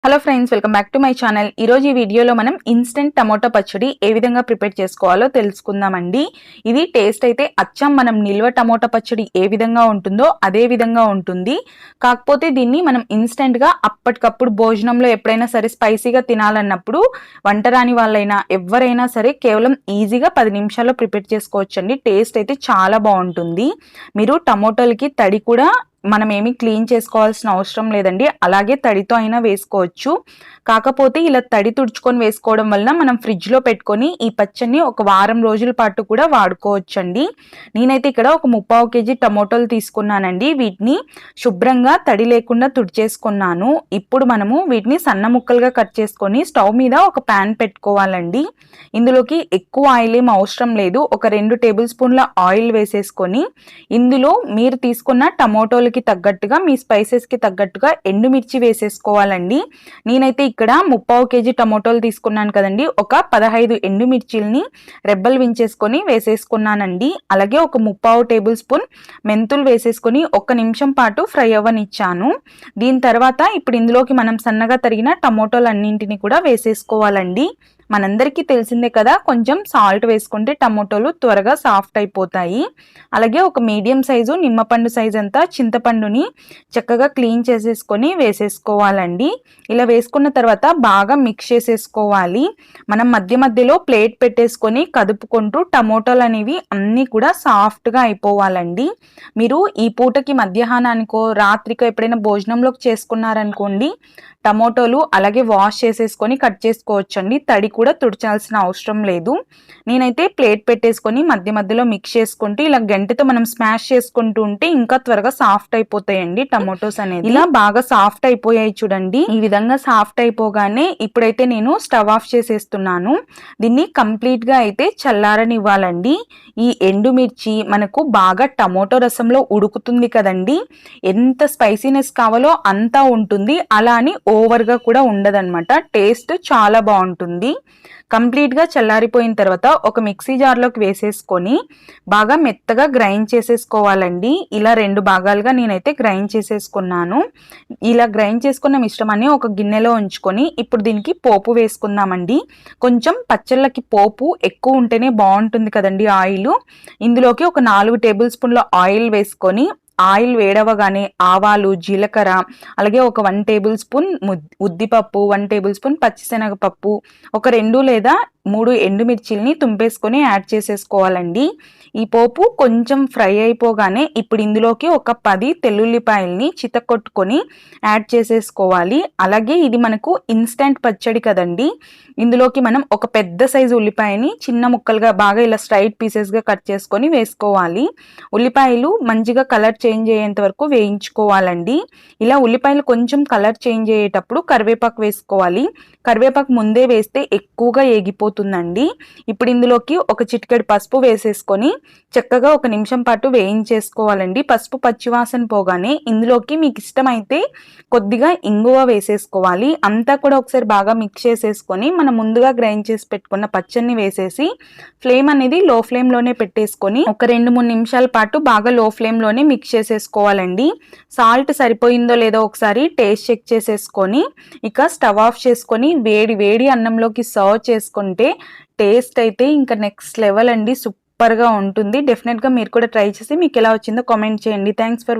Hello friends, welcome back to my channel. ఈరోజు ఈ వీడియోలో మనం ఇన్స్టెంట్ టమోటా పచ్చడి ఏ విధంగా ప్రిపేర్ చేసుకోవాలో తెలుసుకుందామండి. ఇది టేస్ట్ అయితే అచ్చం మనం నిల్వ టమోటా పచ్చడి ఏ విధంగా ఉంటుందో అదే విధంగా ఉంటుంది. కాకపోతే దీన్ని మనం ఇన్స్టెంట్గా అప్పటికప్పుడు భోజనంలో ఎప్పుడైనా సరే స్పైసీగా తినాలన్నప్పుడు వంట రాని వాళ్ళైనా ఎవరైనా సరే కేవలం ఈజీగా 10 నిమిషాల్లో ప్రిపేర్ చేసుకోవచ్చండి. టేస్ట్ అయితే చాలా బాగుంటుంది. మీరు టమోటాలకి తడి కూడా మనం ఏమి క్లీన్ చేసుకోవాల్సిన అవసరం లేదండి. అలాగే తడితో అయినా వేసుకోవచ్చు. కాకపోతే ఇలా తడి తుడుచుకొని వేసుకోవడం వలన మనం ఫ్రిడ్జ్లో పెట్టుకొని ఈ పచ్చడిని ఒక వారం రోజుల పాటు కూడా వాడుకోవచ్చండి. నేనైతే ఇక్కడ ఒక 3/4 కేజీ టమోటాలు తీసుకున్నానండి. వీటిని శుభ్రంగా తడి లేకుండా తుడిచేసుకున్నాను. ఇప్పుడు మనము వీటిని సన్న ముక్కలుగా కట్ చేసుకొని స్టవ్ మీద ఒక ప్యాన్ పెట్టుకోవాలండి. ఇందులోకి ఎక్కువ ఆయిల్ ఏం అవసరం లేదు. ఒక 2 టేబుల్ స్పూన్ల ఆయిల్ వేసేసుకొని ఇందులో మీరు తీసుకున్న టమోటాలు తగ్గట్టుగా మీ స్పైసెస్ కి తగ్గట్టుగా ఎండుమిర్చి వేసేసుకోవాలండి. నేనైతే ఇక్కడ 3/4 కేజీ టమోటాలు తీసుకున్నాను కదండి. ఒక 15 ఎండుమిర్చిల్ని రెబ్బలు వించేసుకొని వేసేసుకున్నానండి. అలాగే ఒక 3/4 టేబుల్ స్పూన్ మెంతులు వేసేసుకొని 1 నిమిషం పాటు ఫ్రై అవ్వనిచ్చాను. దీని తర్వాత ఇప్పుడు ఇందులోకి మనం సన్నగా తరిగిన టమోటాలు అన్నింటినీ కూడా వేసేసుకోవాలండి. మనందరికీ తెలిసిందే కదా, కొంచెం సాల్ట్ వేసుకుంటే టమోటాలు త్వరగా సాఫ్ట్ అయిపోతాయి. అలాగే ఒక మీడియం సైజు నిమ్మపండు సైజ్ అంతా చింతపండుని చక్కగా క్లీన్ చేసేసుకొని వేసేసుకోవాలండి. ఇలా వేసుకున్న తర్వాత బాగా మిక్స్ చేసేసుకోవాలి. మనం మధ్య మధ్యలో ప్లేట్ పెట్టేసుకొని కదుపుకుంటూ టమోటాలు అనేవి అన్నీ కూడా సాఫ్ట్గా అయిపోవాలండి. మీరు ఈ పూటకి మధ్యాహ్నానికో రాత్రికో ఎప్పుడైనా భోజనంలోకి చేసుకున్నారనుకోండి, టమోటాలు అలాగే వాష్ చేసేసుకొని కట్ చేసుకోవచ్చండి. తడి కూడా తుడిచాల్సిన అవసరం లేదు. నేనైతే ప్లేట్ పెట్టేసుకొని మధ్య మధ్యలో మిక్స్ చేసుకుంటూ ఇలా గంటెతో మనం స్మాష్ చేసుకుంటూ ఉంటే ఇంకా త్వరగా సాఫ్ట్ అయిపోతాయండి టమోటోస్ అనేది. ఇలా బాగా సాఫ్ట్ అయిపోయాయి చూడండి. ఈ విధంగా సాఫ్ట్ అయిపోగానే ఇప్పుడైతే నేను స్టవ్ ఆఫ్ చేసేస్తున్నాను. దీన్ని కంప్లీట్ గా అయితే చల్లారనివ్వాలండి. ఈ ఎండుమిర్చి మనకు బాగా టమోటో రసంలో ఉడుకుతుంది కదండి. ఎంత స్పైసీనెస్ కావాలో అంతా ఉంటుంది. అలా అని ఓవర్గా కూడా ఉండదన్నమాట. టేస్ట్ చాలా బాగుంటుంది. కంప్లీట్గా చల్లారిపోయిన తర్వాత ఒక మిక్సీ జార్లోకి వేసేసుకొని బాగా మెత్తగా గ్రైండ్ చేసేసుకోవాలండి. ఇలా 2 భాగాలుగా నేనైతే గ్రైండ్ చేసేసుకున్నాను. ఇలా గ్రైండ్ చేసుకున్న మిశ్రమాన్ని ఒక గిన్నెలో ఉంచుకొని ఇప్పుడు దీనికి పోపు వేసుకుందామండి. కొంచెం పచ్చళ్ళకి పోపు ఎక్కువ ఉంటేనే బాగుంటుంది కదండి ఆయిల్. ఇందులోకి ఒక 4 టేబుల్ స్పూన్ల ఆయిల్ వేసుకొని ఆయిల్ వేడవగానే ఆవాలు, జీలకర్ర, అలాగే ఒక 1 టేబుల్ స్పూన్ ఉద్దిపప్పు, 1 టేబుల్ స్పూన్ పచ్చిశనగపప్పు, ఒక 2 లేదా 3 ఎండుమిర్చిల్ని తుంపేసుకొని యాడ్ చేసేసుకోవాలండి. ఈ పోపు కొంచెం ఫ్రై అయిపోగానే ఇప్పుడు ఇందులోకి ఒక 10 తెల్లుల్లిపాయల్ని చితకొట్టుకొని యాడ్ చేసేసుకోవాలి. అలాగే ఇది మనకు ఇన్స్టెంట్ పచ్చడి కదండి. ఇందులోకి మనం ఒక పెద్ద సైజు ఉల్లిపాయని చిన్న ముక్కలుగా బాగా ఇలా స్ట్రైట్ పీసెస్గా కట్ చేసుకొని వేసుకోవాలి. ఉల్లిపాయలు మంచిగా కలర్ చేంజ్ అయ్యేంత వరకు వేయించుకోవాలండి. ఇలా ఉల్లిపాయలు కొంచెం కలర్ చేంజ్ అయ్యేటప్పుడు కరివేపాకు వేసుకోవాలి. కరివేపాకు ముందే వేస్తే ఎక్కువగా ఏగిపోతుందండి. ఇప్పుడు ఇందులోకి ఒక చిటికెడు పసుపు వేసేసుకొని చక్కగా 1 నిమిషం పాటు వేయించేసుకోవాలండి. పసుపు పచ్చివాసన పోగానే ఇందులోకి మీకు ఇష్టమైతే కొద్దిగా ఇంగువ వేసేసుకోవాలి. అంతా కూడా ఒకసారి బాగా మిక్స్ చేసేసుకొని మనం ముందుగా గ్రైండ్ చేసి పెట్టుకున్న పచ్చడిని వేసేసి ఫ్లేమ్ అనేది లో ఫ్లేమ్లోనే పెట్టేసుకొని ఒక 2-3 నిమిషాల పాటు బాగా లో ఫ్లేమ్లోనే మిక్స్ చేసేసుకోవాలండి. సాల్ట్ సరిపోయిందో లేదో ఒకసారి టేస్ట్ చెక్ చేసేసుకొని ఇక స్టవ్ ఆఫ్ చేసుకొని వేడి వేడి అన్నంలోకి సర్వ్ చేసుకుంటే టేస్ట్ అయితే ఇంకా నెక్స్ట్ లెవెల్ అండి. సూపర్గా ఉంటుంది. డెఫినెట్గా మీరు కూడా ట్రై చేసి మీకు ఎలా వచ్చిందో కామెంట్ చేయండి. Thanks for